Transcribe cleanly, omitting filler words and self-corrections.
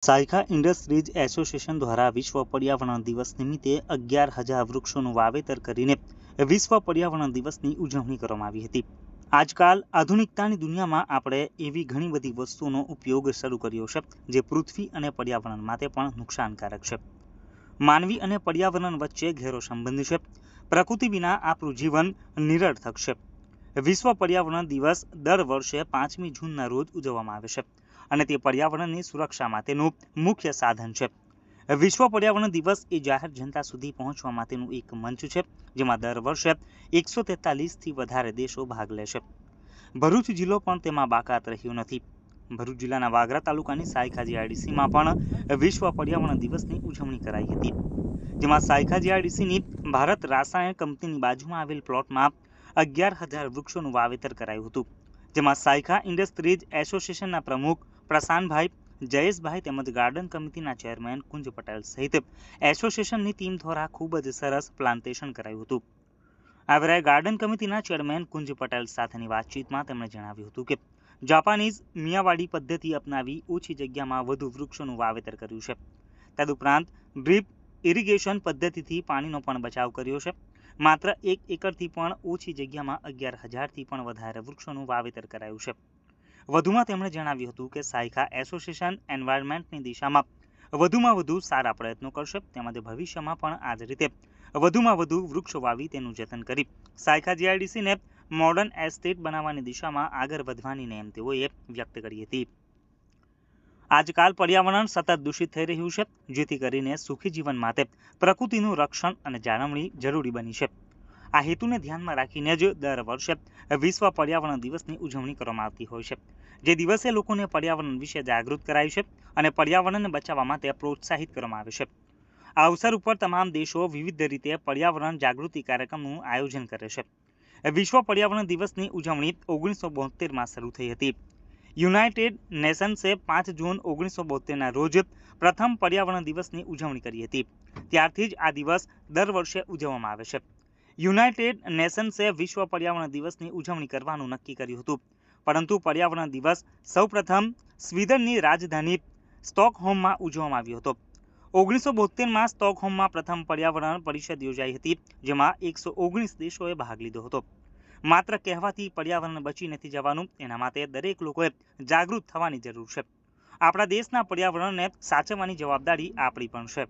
Saykha industries association દ્વારા વિશ્વ પર્યાવરણ દિવસ નિમિત્તે 11,000 વૃક્ષોનું વાવેતર કરીને વિશ્વ પર્યાવરણ દિવસની ઉજવણી કરવામાં આવી હતી। આજકાલ આધુનિકતાની દુનિયામાં આપણે એવી ઘણી બધી વસ્તુઓનો ઉપયોગ શરૂ કર્યો છે જે પૃથ્વી અને પર્યાવરણ માટે પણ નુકસાનકારક છે। માનવી અને પર્યાવરણ વચ્ચે ઘેરો સંબંધ છે। પ્રકૃતિ વિના આપણું જીવન નિરર્થક છે। વિશ્વ પર્યાવરણ દિવસ દર વર્ષે 5મી જૂનના રોજ ઉજવવામાં આવે છે અને તે પર્યાવરણની સુરક્ષા માટેનું મુખ્ય સાધન છે। વિશ્વ પર્યાવરણ દિવસ એ જાહેર જનતા સુધી પહોંચવા માટેનું એક મંચ છે જેમાં દર વર્ષે 143થી વધારે દેશો ભાગ લે છે। ભરૂચ જિલ્લો પણ તેમાં બાકાત રહ્યો નથી। ભરૂચ જિલ્લાના વાગરા તાલુકાની સાયકા જીઆઈડીસીમાં પણ વિશ્વ પર્યાવરણ દિવસની ઉજવણી કરાઈ હતી, જેમાં સાયકા જીઆઈડીસીની ભારત રાસાયણ કંપનીની બાજુમાં આવેલ પ્લોટમાં 11,000 વૃક્ષોનું વાવેતર કરાયું હતું, જેમાં સાયકા ઇન્ડસ્ટ્રીઝ એસોસિએશનના પ્રમુખ પ્રશાંતભાઈ, જયેશભાઈ તેમજ ગાર્ડન કમિટીના ચેરમેન કુંજ પટેલ સહિત એસોસિએશનની ટીમ દ્વારા ખૂબ જ સરસ પ્લાન્ટેશન કરાયું હતું। આ વેળાએ ગાર્ડન કમિટીના ચેરમેન કુંજ પટેલ સાથેની વાતચીતમાં તેમણે જણાવ્યું હતું કે જાપાનીઝ મિયાવાડી પદ્ધતિ અપનાવી ઓછી જગ્યામાં વધુ વૃક્ષોનું વાવેતર કર્યું છે। તદુપરાંત ડ્રીપ ઇરિગેશન પદ્ધતિથી પાણીનો પણ બચાવ કર્યો છે। માત્ર 1 એકરથી પણ ઓછી જગ્યામાં 11,000થી પણ વધારે વૃક્ષોનું વાવેતર કરાયું છે। વધુમાં તેમણે જણાવ્યું હતું કે સાયકા એસોસિએશન એન્વાયરમેન્ટની દિશામાં વધુમાં વધુ સારા પ્રયત્નો કરશે તેમજ ભવિષ્યમાં પણ આ જ રીતે વધુમાં વધુ વૃક્ષો વાવી તેનું જતન કરી સાયકા જીઆઈડીસીને મોડર્ન એસ્ટેટ બનાવવાની દિશામાં આગળ વધવાની નેમ તેઓએ વ્યક્ત કરી હતી। આજકાલ પર્યાવરણ સતત દૂષિત થઈ રહ્યું છે, જેથી કરીને સુખી જીવન માટે પ્રકૃતિનું રક્ષણ અને જાળવણી જરૂરી બની છે। આ હેતુને ધ્યાનમાં રાખીને જ દર વર્ષે વિશ્વ પર્યાવરણ દિવસની ઉજવણી કરવામાં આવતી હોય છે, જે દિવસે લોકોને પર્યાવરણ વિશે જાગૃત કરાય છે અને પર્યાવરણને બચાવવા માટે પ્રોત્સાહિત કરવામાં આવે છે। આ અવસર ઉપર તમામ દેશો વિવિધ રીતે પર્યાવરણ જાગૃતિ કાર્યક્રમનું આયોજન કરે છે। વિશ્વ પર્યાવરણ દિવસની ઉજવણી 1972માં શરૂ થઈ હતી। યુનાઇટેડ નેશન્સે 5 જૂન 1972ના રોજ પ્રથમ પર્યાવરણ દિવસની ઉજવણી કરી હતી। ત્યારથી જ આ દિવસ દર વર્ષે ઉજવવામાં આવે છે। યુનાઇટેડ નેશન્સે વિશ્વ પર્યાવરણ દિવસની ઉજવણી કરવાનું નક્કી કર્યું હતું, પરંતુ પર્યાવરણ દિવસ સૌપ્રથમ સ્વીડનની રાજધાની સ્ટોકહોમમાં ઉજવવામાં આવ્યો હતો। 1972માં સ્ટોકહોમમાં પ્રથમ પર્યાવરણ પરિષદ યોજાઈ હતી, જેમાં 119 દેશોએ ભાગ લીધો હતો। માત્ર કહેવાથી પર્યાવરણ બચી નથી જવાનું, એના માટે દરેક લોકોએ જાગૃત થવાની જરૂર છે। આપણા દેશના પર્યાવરણને સાચવવાની જવાબદારી આપણી પણ છે।